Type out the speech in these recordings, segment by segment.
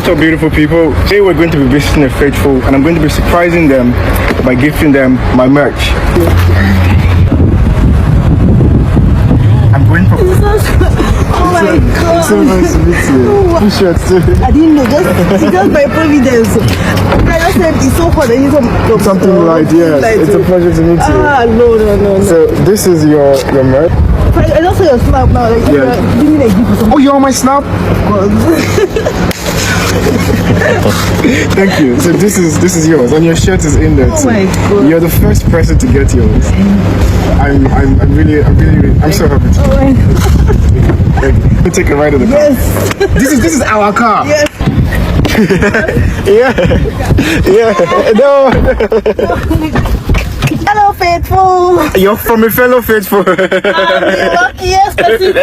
What's up, beautiful people? Today we're going to be visiting the faithful, and I'm going to be surprising them by gifting them my merch. I'm going for... Oh my God! It's so nice to meet you. T-shirts too. I didn't know, just by providence. I just said it's so hot. I need Something light, yes. It's a pleasure to meet you. No. So this is your merch. I don't say your snap now. Like, Yeah. Give me a gift or something. Oh, you're on my snap? Of course. Thank you. So this is yours, and your shirt is in there too. Oh my God! You're the first person to get yours. I'm really so happy to. Oh my God! Like, take a ride of the car. Yes. This is our car. Yes. Yeah. No. Hello, faithful. You're from a fellow faithful. I'm the luckiest person.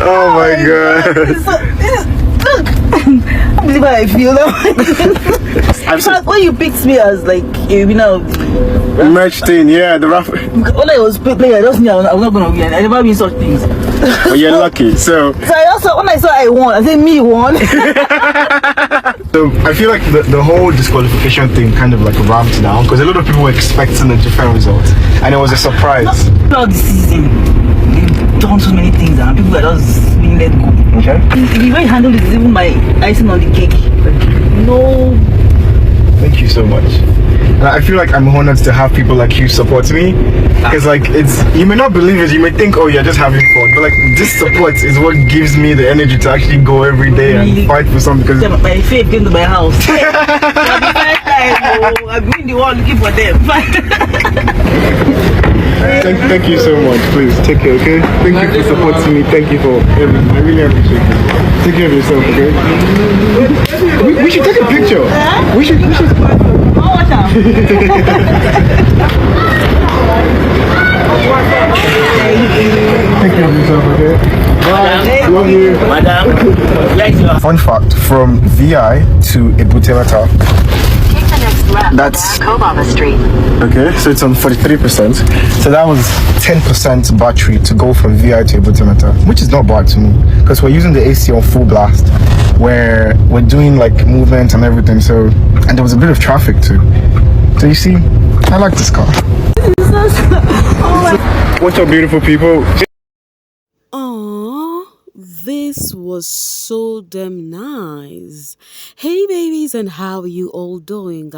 Oh my God. Look, I believe how I feel now. Because when you picked me as like a winner of the merch thing, yeah, the raffle. when I was playing, I just knew I was not going to win. I never win such things. But you're lucky. So I also, when I saw I won, I said me won. So I feel like the whole disqualification thing kind of like ramped down because a lot of people were expecting a different result, and it was a surprise. Throughout the season, they've done so many things, and people are just being let go. Okay. The way you handle it is even my icing on the cake. Thank you. No. Thank you so much. And I feel like I'm honored to have people like you support me, because like you may not believe it, you may think, oh, you're just having fun, but like this support is what gives me the energy to actually go every day and fight for something. Because my faith came to my house. I've been the one looking for them. Thank you so much. Please take care, okay? Thank you for supporting me. Thank you for everything. I really appreciate it. Take care of yourself, okay? We should take a picture. We should. Oh, what's up? Take care of yourself, okay? Bye. Love you. Madam. Fun fact, from VI to bbnation. That's Cobaba Street. okay, so it's on 43%. So that was 10% battery to go from VI to bbnation, which is not bad to me because we're using the AC on full blast, where we're doing like movement and everything. So, and there was a bit of traffic too. So you see, I like this car. What's up, beautiful people? This was so damn nice. Hey babies, and how are you all doing?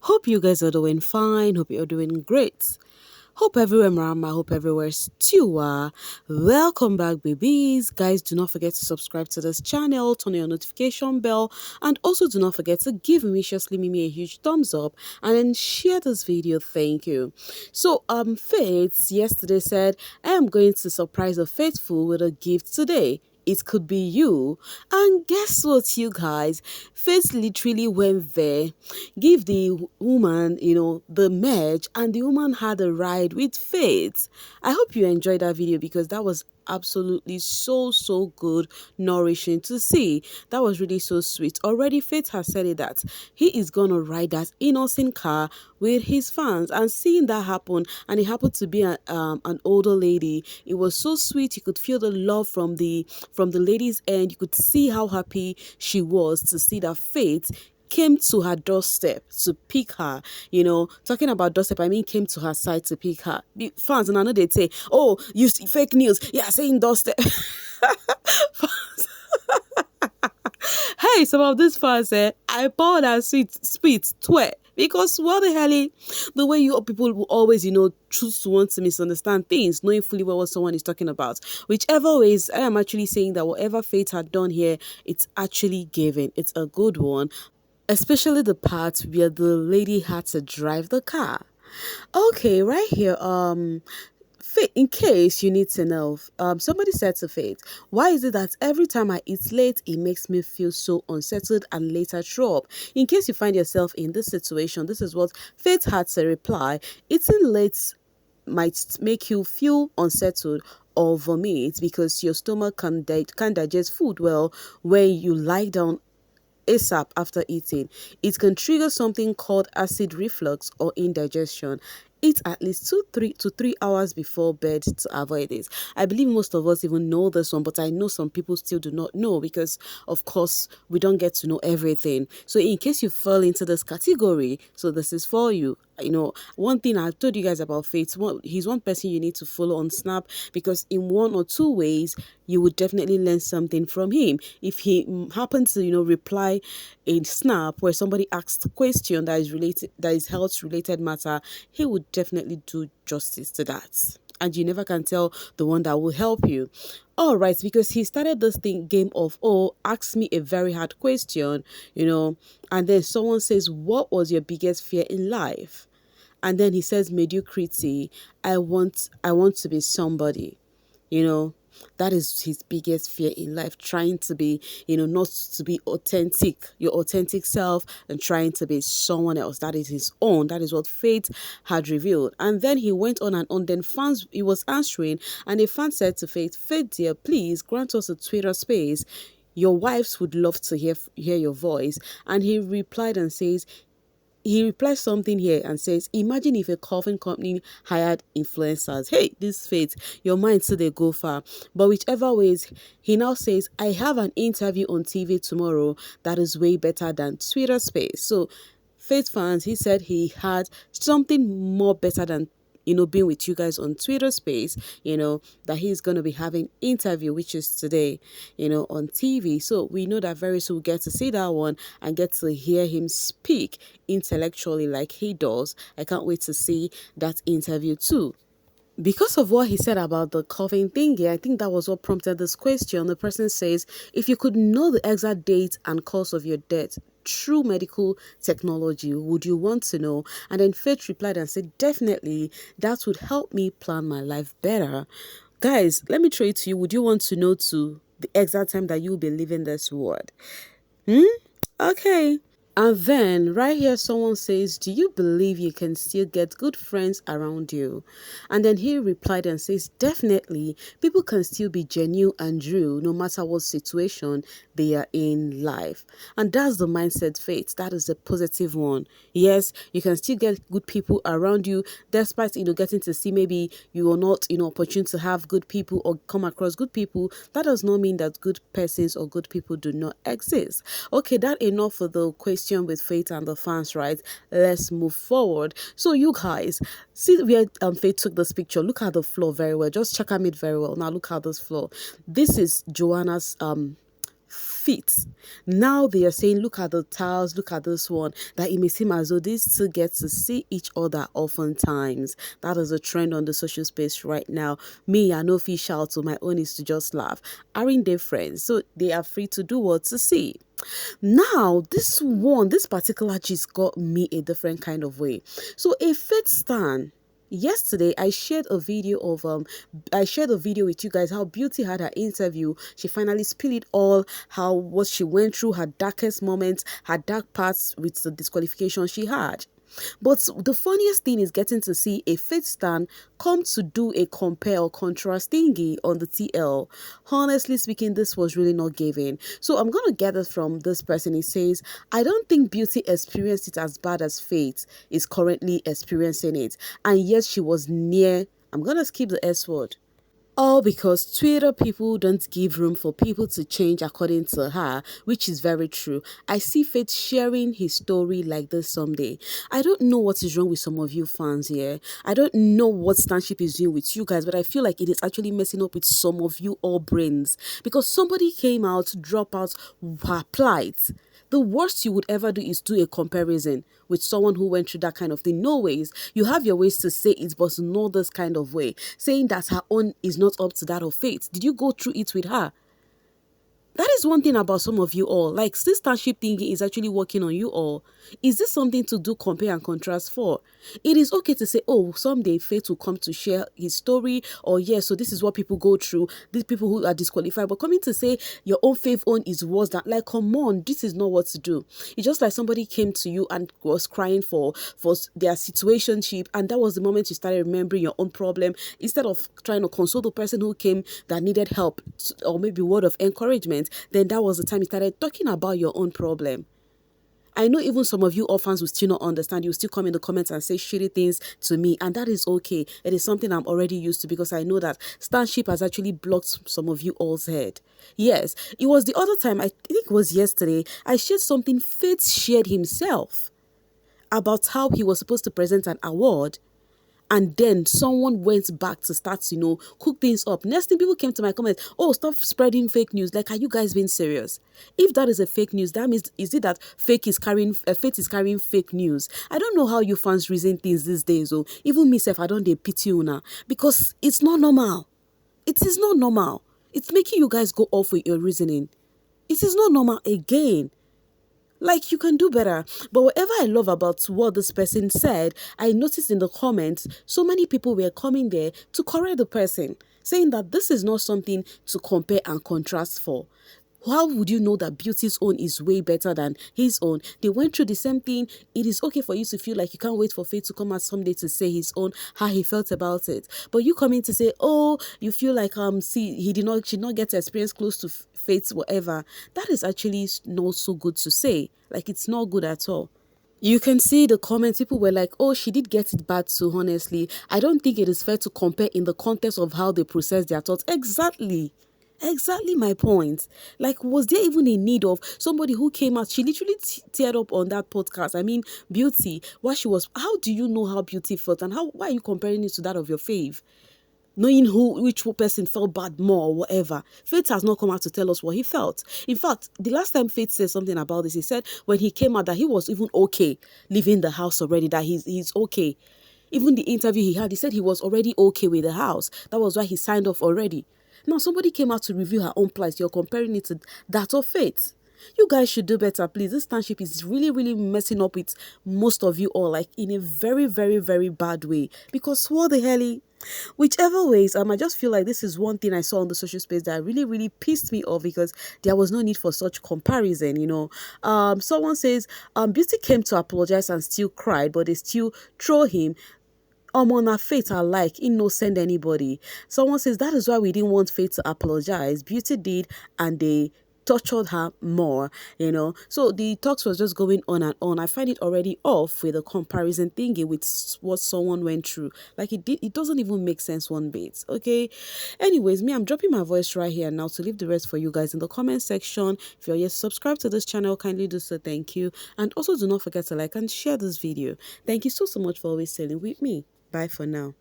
Hope you guys are doing fine. Hope you're doing great. Hope everywhere Marama, hope everywhere Stewa. Welcome back, babies. Guys, do not forget to subscribe to this channel, turn on your notification bell, and also do not forget to give Mimi a huge thumbs up and then share this video. Thank you. So Faith yesterday said, I am going to surprise the faithful with a gift today. It could be you. And guess what, you guys? Faith literally went there, give the woman, the merch, and the woman had a ride with Faith. I hope you enjoyed that video because that was absolutely so good, nourishing to see. That was really so sweet. Already Faith has said it that he is gonna ride that innocent car with his fans, and seeing that happen, and it happened to be an older lady, it was so sweet. You could feel the love from the lady's end. You could see how happy she was to see that Faith came to her doorstep to pick her. Talking about doorstep, I mean came to her side to pick her. The fans, and I know they'd say, oh, you fake news, yeah, saying doorstep. Hey, some of these fans say, I bought that sweet twit. Because what the hell, the way you people will always, choose to want to misunderstand things, knowing fully well what someone is talking about. Whichever ways, I am actually saying that whatever Faith had done here, it's actually given. It's a good one. Especially the part where the lady had to drive the car. Okay, right here, in case you need to know, somebody said to Faith, why is it that every time I eat late, it makes me feel so unsettled and later throw up? In case you find yourself in this situation, this is what Faith had to reply. Eating late might make you feel unsettled or vomit because your stomach can't digest food well when you lie down ASAP after eating. It can trigger something called acid reflux or indigestion. eat at least 2 to 3 hours before bed to avoid this. I believe most of us even know this one, but I know some people still do not know because, of course, we don't get to know everything. So in case you fall into this category, so this is for you. You know, one thing I've told you guys about Faith, he's one person you need to follow on Snap, because in one or two ways you would definitely learn something from him. If he happens to, reply in Snap where somebody asks a question that is health related matter, he would definitely do justice to that. And you never can tell the one that will help you. All right, because he started this game of, oh, ask me a very hard question, and then someone says, what was your biggest fear in life? And then he says, mediocrity. I want to be somebody. That is his biggest fear in life, trying to be, not to be authentic, your authentic self, and trying to be someone else. That is his own. That is what Faith had revealed. And then he went on and on. Then he was answering, and a fan said to Faith, dear, please grant us a Twitter space. Your wives would love to hear your voice. And he replied and says, he replies something here and says, imagine if a coffin company hired influencers. Hey, this Faith, your mind still they go far. But whichever ways, he now says, I have an interview on TV tomorrow that is way better than Twitter space. So Faith fans, he said he had something more better than being with you guys on Twitter space, that he's going to be having interview, which is today, on TV. So we know that very soon we'll get to see that one and get to hear him speak intellectually like he does. I can't wait to see that interview too. Because of what he said about the coughing thingy, I think that was what prompted this question. The person says, if you could know the exact date and cause of your death through medical technology, would you want to know? And then Faith replied and said, definitely, that would help me plan my life better. Guys, let me throw it to you. Would you want to know to the exact time that you'll be leaving this world? Okay. And then right here, someone says, do you believe you can still get good friends around you? And then he replied and says, definitely, people can still be genuine and true no matter what situation they are in life. And that's the mindset, Faith. That is a positive one. Yes, you can still get good people around you, despite, getting to see maybe you are not, opportune to have good people or come across good people. That does not mean that good persons or good people do not exist. Okay, that enough for the question with Faith and the fans, right? Let's move forward. So you guys see where Faith took this picture. Look at the floor very well. Just check out it very well. Now look at this floor. This is Joanna's feet. Now they are saying, look at the tiles, look at this one, that it may seem as though these two get to see each other oftentimes. That is a trend on the social space right now. Me, I know fish out, so my own is to just laugh. Aren't they friends? So they are free to do what to see. Now, this particular gist got me a different kind of way. So a Faith stan, yesterday I shared a video with you guys how Beauty had her interview. She finally spilled it all, what she went through, her darkest moments, her dark parts with the disqualification she had. But the funniest thing is getting to see a Faith stan come to do a compare or contrast thingy on the TL. Honestly speaking, this was really not giving. So I'm going to get it from this person. He says, I don't think Beauty experienced it as bad as Faith is currently experiencing it. And yes, she was near, I'm going to skip the S word. All because Twitter people don't give room for people to change according to her, which is very true. I see Faith sharing his story like this someday. I don't know what is wrong with some of you fans here. I don't know what Stanship is doing with you guys, but I feel like it is actually messing up with some of you all brains. Because somebody came out to drop out her plight. The worst you would ever do is do a comparison with someone who went through that kind of thing. No ways. You have your ways to say it, but not this kind of way. Saying that her own is not up to that of Faith. Did you go through it with her? That is one thing about some of you all. Like, sistership thinking is actually working on you all. Is this something to do compare and contrast for? It is okay to say, oh, someday Faith will come to share his story, or yes, so this is what people go through, these people who are disqualified. But coming to say your own Faith own is worse than, like, come on, this is not what to do. It's just like somebody came to you and was crying for their situationship, and that was the moment you started remembering your own problem, instead of trying to console the person who came that needed help, or maybe word of encouragement. Then that was the time you started talking about your own problem. I know even some of you orphans will still not understand. You still come in the comments and say shitty things to me, and that is okay. It is something I'm already used to, because I know that Stanship has actually blocked some of you all's head. Yes, it was the other time, I think it was yesterday, I shared something Faith shared himself about how he was supposed to present an award, and then someone went back to start, cook things up. Next thing, people came to my comments, oh, stop spreading fake news. Like, are you guys being serious? If that is a fake news, that means, is it that Faith is carrying fake news? I don't know how you fans reason things these days. Oh, even myself, I don't dey pity you now, because it's not normal. It is not normal. It's making you guys go off with your reasoning. It is not normal again. Like, you can do better. But whatever I love about what this person said, I noticed in the comments, so many people were coming there to correct the person, saying that this is not something to compare and contrast for. How would you know that Beauty's own is way better than his own? They went through the same thing. It is okay for you to feel like you can't wait for Faith to come out someday to say his own, how he felt about it. But you come in to say, oh, you feel like she did not get to experience close to Faith's whatever. That is actually not so good to say. Like, it's not good at all. You can see the comments, people were like, oh, she did get it bad too, honestly. I don't think it is fair to compare in the context of how they process their thoughts. Exactly my point. Like, was there even a need of somebody who came out? She literally teared up on that podcast. I mean, Beauty, how do you know how Beauty felt, and why are you comparing it to that of your fave? Knowing which person felt bad more or whatever. Faith has not come out to tell us what he felt. In fact, the last time Faith said something about this, he said when he came out that he was even okay leaving the house already, that he's okay. Even the interview he had, he said he was already okay with the house. That was why he signed off already. Now, somebody came out to review her own plight. You're comparing it to that of Faith. You guys should do better, please. This Stanship is really, really messing up with most of you all, like in a very, very, very bad way. Because what the hell? Whichever ways, I just feel like this is one thing I saw on the social space that really, really pissed me off, because there was no need for such comparison, Someone says, Beauty came to apologize and still cried, but they still throw him. On our Faith are like, innocent anybody. Someone says that is why we didn't want Faith to apologize. Beauty did, and they tortured her more, So the talks was just going on and on. I find it already off with the comparison thingy with what someone went through. Like, it doesn't even make sense one bit. Okay. Anyways, I'm dropping my voice right here now to leave the rest for you guys in the comment section. If you're yet subscribed to this channel, kindly do so. Thank you. And also do not forget to like and share this video. Thank you so much for always sailing with me. Bye for now.